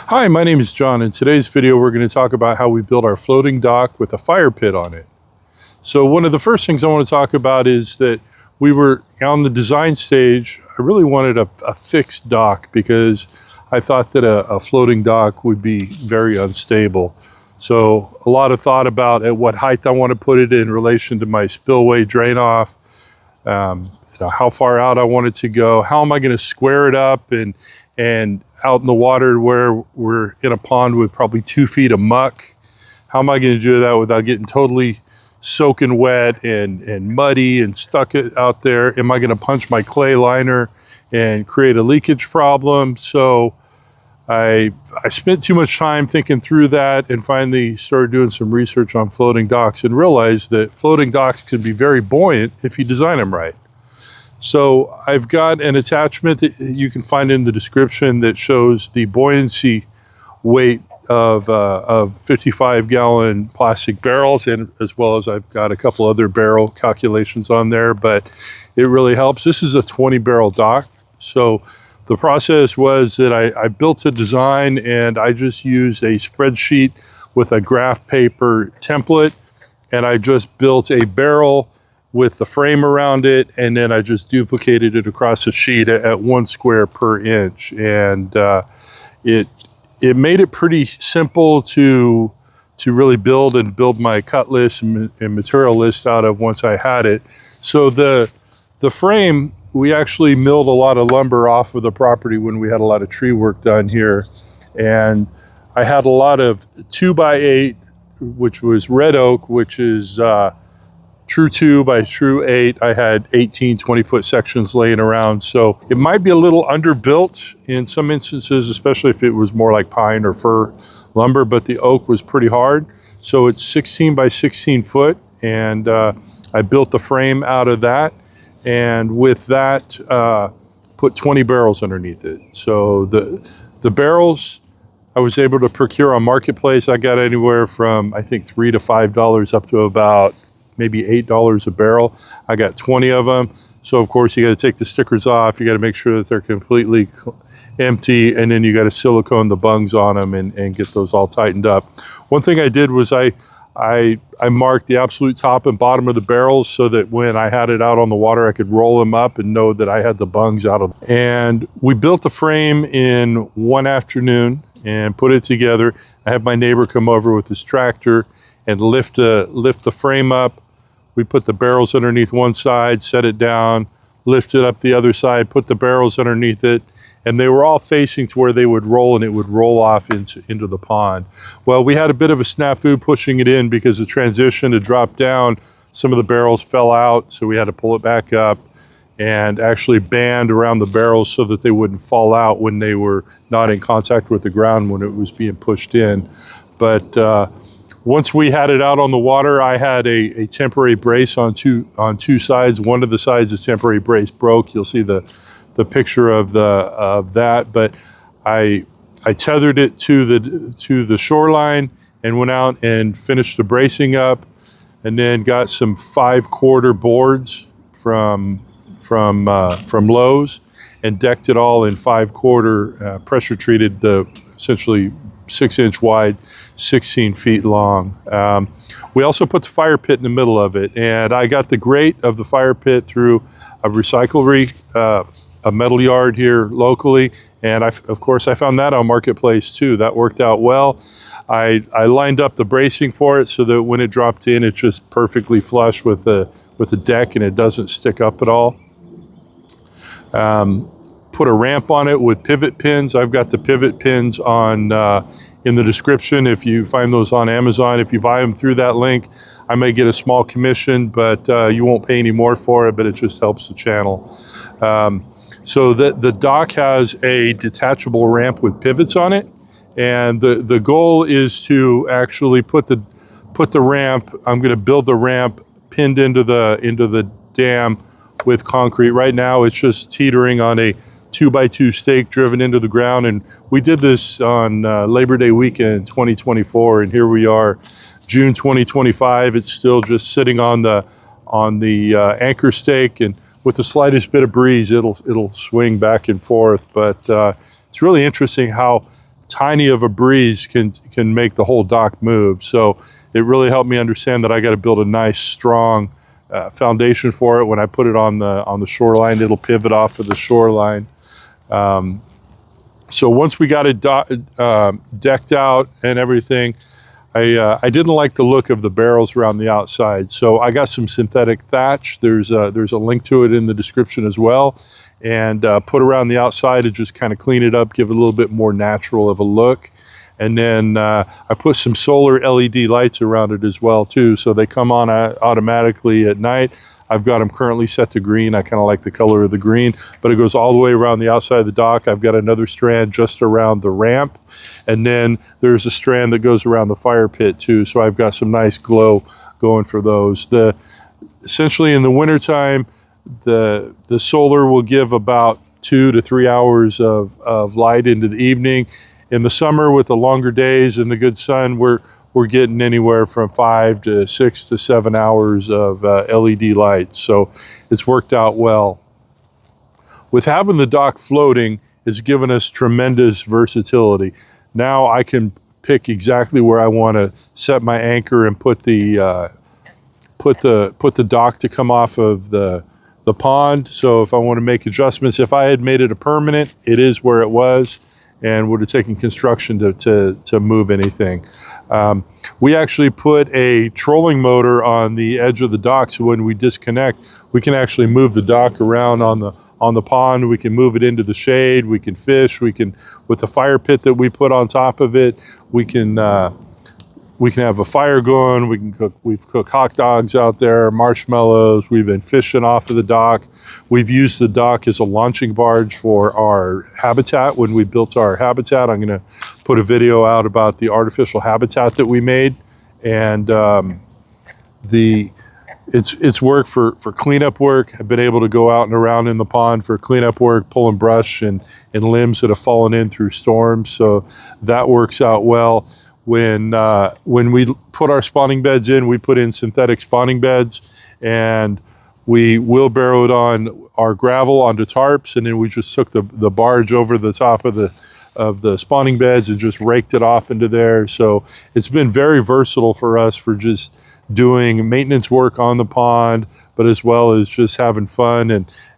Hi, my name is John. In today's video, we're going to talk about how we build our floating dock with a fire pit on it. So one of the first things I want to talk about is that we were on the design stage. I really wanted a fixed dock because I thought that a floating dock would be very unstable. So a lot of thought about at what height I want to put it in relation to my spillway drain off, how far out I want it to go, how am I going to square it up and out in the water where we're in a pond with probably 2 feet of muck. How am I going to do that without getting totally soaking wet and muddy and stuck it out there? Am I going to punch my clay liner and create a leakage problem? So I spent too much time thinking through that and finally started doing some research on floating docks and realized that floating docks can be very buoyant if you design them right. So I've got an attachment that you can find in the description that shows the buoyancy weight of 55-gallon plastic barrels, and as well as I've got a couple other barrel calculations on there, but it really helps. This is a 20-barrel dock. So the process was that I built a design and I just used a spreadsheet with a graph paper template, and I just built a barrel with the frame around it, and then I just duplicated it across the sheet at 1 square per inch, and it made it pretty simple to really build my cut list and material list out of once I had it. So the frame, we actually milled a lot of lumber off of the property when we had a lot of tree work done here, and I had a lot of 2x8, which was red oak, which is true 2 by true 8. I had 18 20-foot sections laying around, so it might be a little underbuilt in some instances, especially if it was more like pine or fir lumber, but the oak was pretty hard. So it's 16 by 16 foot, and I built the frame out of that, and with that put 20 barrels underneath it. So the barrels I was able to procure on Marketplace. I got anywhere from I think $3 to $5 up to about maybe $8 a barrel. I got 20 of them. So of course you got to take the stickers off. You got to make sure that they're completely empty, and then you got to silicone the bungs on them and get those all tightened up. One thing I did was I marked the absolute top and bottom of the barrels so that when I had it out on the water, I could roll them up and know that I had the bungs out of them. And we built the frame in one afternoon and put it together. I had my neighbor come over with his tractor and lift the frame up. We put the barrels underneath one side, set it down, lift it up the other side, put the barrels underneath it, and they were all facing to where they would roll, and it would roll off into the pond. Well, we had a bit of a snafu pushing it in because the transition to drop down, some of the barrels fell out, so we had to pull it back up and actually band around the barrels so that they wouldn't fall out when they were not in contact with the ground when it was being pushed in. But once we had it out on the water, I had a temporary brace on two sides. One of the sides, the temporary brace broke. You'll see the picture of that. But I tethered it to the shoreline and went out and finished the bracing up, and then got some 5/4 boards from Lowe's and decked it all in 5/4 pressure treated, essentially 6-inch wide, 16 feet long. We also put the fire pit in the middle of it, and I got the grate of the fire pit through a recyclery, a metal yard here locally, and of course I found that on Marketplace too. That worked out well. I lined up the bracing for it so that when it dropped in, it's just perfectly flush with the deck and it doesn't stick up at all. Put a ramp on it with pivot pins. I've got the pivot pins on in the description. If you find those on Amazon, if you buy them through that link, I may get a small commission, but you won't pay any more for it, but it just helps the channel. So the dock has a detachable ramp with pivots on it, and the goal is to actually put the ramp. I'm going to build the ramp pinned into the dam with concrete. Right now it's just teetering on a 2x2 stake driven into the ground, and we did this on Labor Day weekend 2024, and here we are June 2025. It's still just sitting on the anchor stake, and with the slightest bit of breeze it'll swing back and forth. But it's really interesting how tiny of a breeze can make the whole dock move. So it really helped me understand that I got to build a nice, strong foundation for it. When I put it on the shoreline, it'll pivot off of the shoreline. So once we got it decked out and everything, I didn't like the look of the barrels around the outside, so I got some synthetic thatch. There's a link to it in the description as well, and put around the outside to just kind of clean it up, give it a little bit more natural of a look. And then I put some solar LED lights around it as well too, so they come on automatically at night. I've got them currently set to green. I kind of like the color of the green, but it goes all the way around the outside of the dock. I've got another strand just around the ramp, and then there's a strand that goes around the fire pit too, so I've got some nice glow going for those. Essentially in the wintertime, the solar will give about 2 to 3 hours of light into the evening. In the summer, with the longer days and the good sun, we're getting anywhere from 5 to 6 to 7 hours of LED lights. So it's worked out well. With having the dock floating, it's given us tremendous versatility. Now I can pick exactly where I want to set my anchor and put the dock to come off of the pond. So if I want to make adjustments, if I had made it a permanent, it is where it was, and would have taken construction to move anything. We actually put a trolling motor on the edge of the dock, so when we disconnect, we can actually move the dock around on the pond. We can move it into the shade. We can fish. We can, with the fire pit that we put on top of it, we can have a fire going. We can cook. We've cooked hot dogs out there, marshmallows. We've been fishing off of the dock. We've used the dock as a launching barge for our habitat. When we built our habitat, I'm going to put a video out about the artificial habitat that we made, and it's work for cleanup work. I've been able to go out and around in the pond for cleanup work, pulling brush and limbs that have fallen in through storms. So that works out well. When we put our spawning beds in, we put in synthetic spawning beds, and we wheelbarrowed on our gravel onto tarps, and then we just took the barge over the top of the spawning beds and just raked it off into there. So it's been very versatile for us for just doing maintenance work on the pond, but as well as just having fun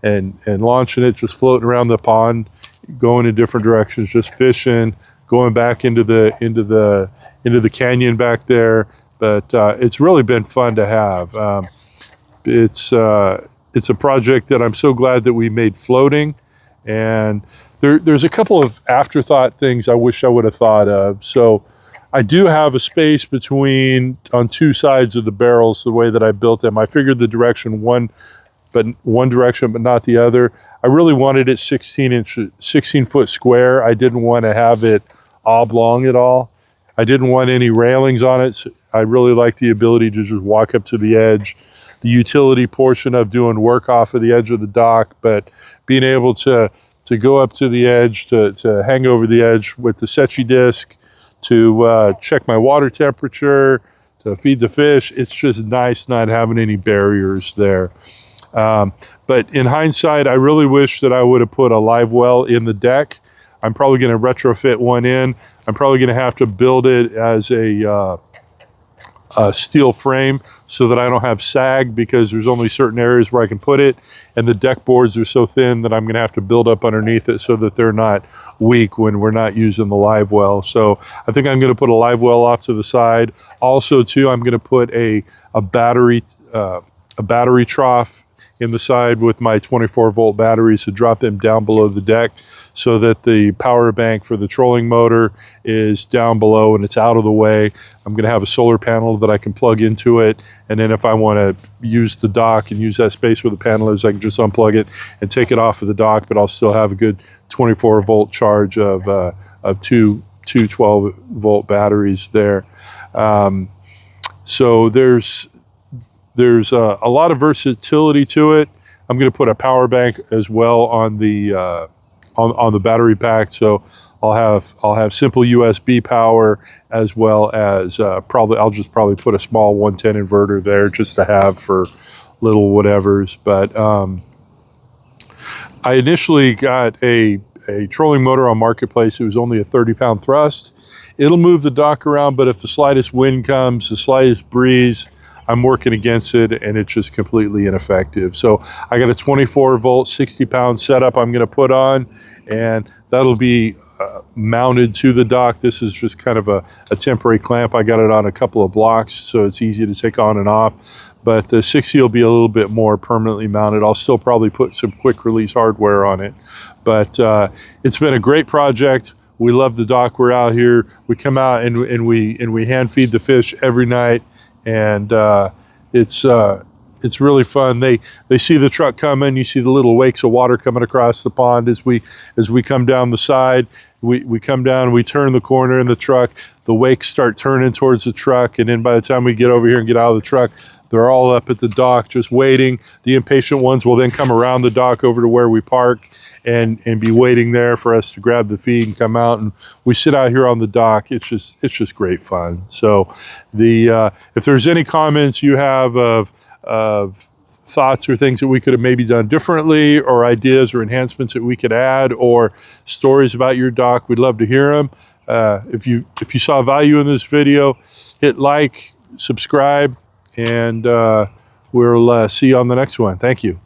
and launching it, just floating around the pond, going in different directions, just fishing, going back into the canyon back there. But it's really been fun to have. It's a project that I'm so glad that we made floating, and there's a couple of afterthought things I wish I would have thought of. So I do have a space on two sides of the barrels the way that I built them. I figured the direction one direction but not the other. I really wanted it 16 foot square. I didn't want to have it oblong at all. I didn't want any railings on it. So I really like the ability to just walk up to the edge. The utility portion of doing work off of the edge of the dock, but being able to go up to the edge, to hang over the edge with the Setchi disc, to check my water temperature, to feed the fish. It's just nice not having any barriers there. But in hindsight, I really wish that I would have put a live well in the deck. I'm probably going to retrofit one in. I'm probably going to have to build it as a steel frame so that I don't have sag, because there's only certain areas where I can put it, and the deck boards are so thin that I'm going to have to build up underneath it so that they're not weak when we're not using the live well. So I think I'm going to put a live well off to the side. Also too, I'm going to put a battery trough in the side with my 24-volt batteries to drop them down below the deck, so that the power bank for the trolling motor is down below and it's out of the way. I'm going to have a solar panel that I can plug into it, and then if I want to use the dock and use that space where the panel is, I can just unplug it and take it off of the dock, but I'll still have a good 24-volt charge of two 12-volt batteries there. So there's a lot of versatility to it. I'm going to put a power bank as well on the battery pack, so I'll have simple USB power, as well as I'll just probably put a small 110 inverter there just to have for little whatevers. But I initially got a a trolling motor on Marketplace. It was only a 30-pound thrust. It'll move the dock around, but if the slightest wind comes, the slightest breeze, I'm working against it, and it's just completely ineffective. So I got a 24-volt, 60-pound setup I'm going to put on, and that'll be mounted to the dock. This is just kind of a temporary clamp. I got it on a couple of blocks, so it's easy to take on and off. But the 60 will be a little bit more permanently mounted. I'll still probably put some quick release hardware on it. But it's been a great project. We love the dock. We're out here. We come out and we hand feed the fish every night, and it's really fun. They see the truck coming. You see the little wakes of water coming across the pond as we come down the side. We come down, we turn the corner in the truck. The wakes start turning towards the truck, and then by the time we get over here and get out of the truck, they're all up at the dock just waiting. The impatient ones will then come around the dock over to where we park and be waiting there for us to grab the feed and come out, and we sit out here on the dock. It's just great fun. So if there's any comments you have of thoughts or things that we could have maybe done differently, or ideas or enhancements that we could add, or stories about your dock, we'd love to hear them. If you saw value in this video, hit like, subscribe, and we'll see you on the next one. Thank you.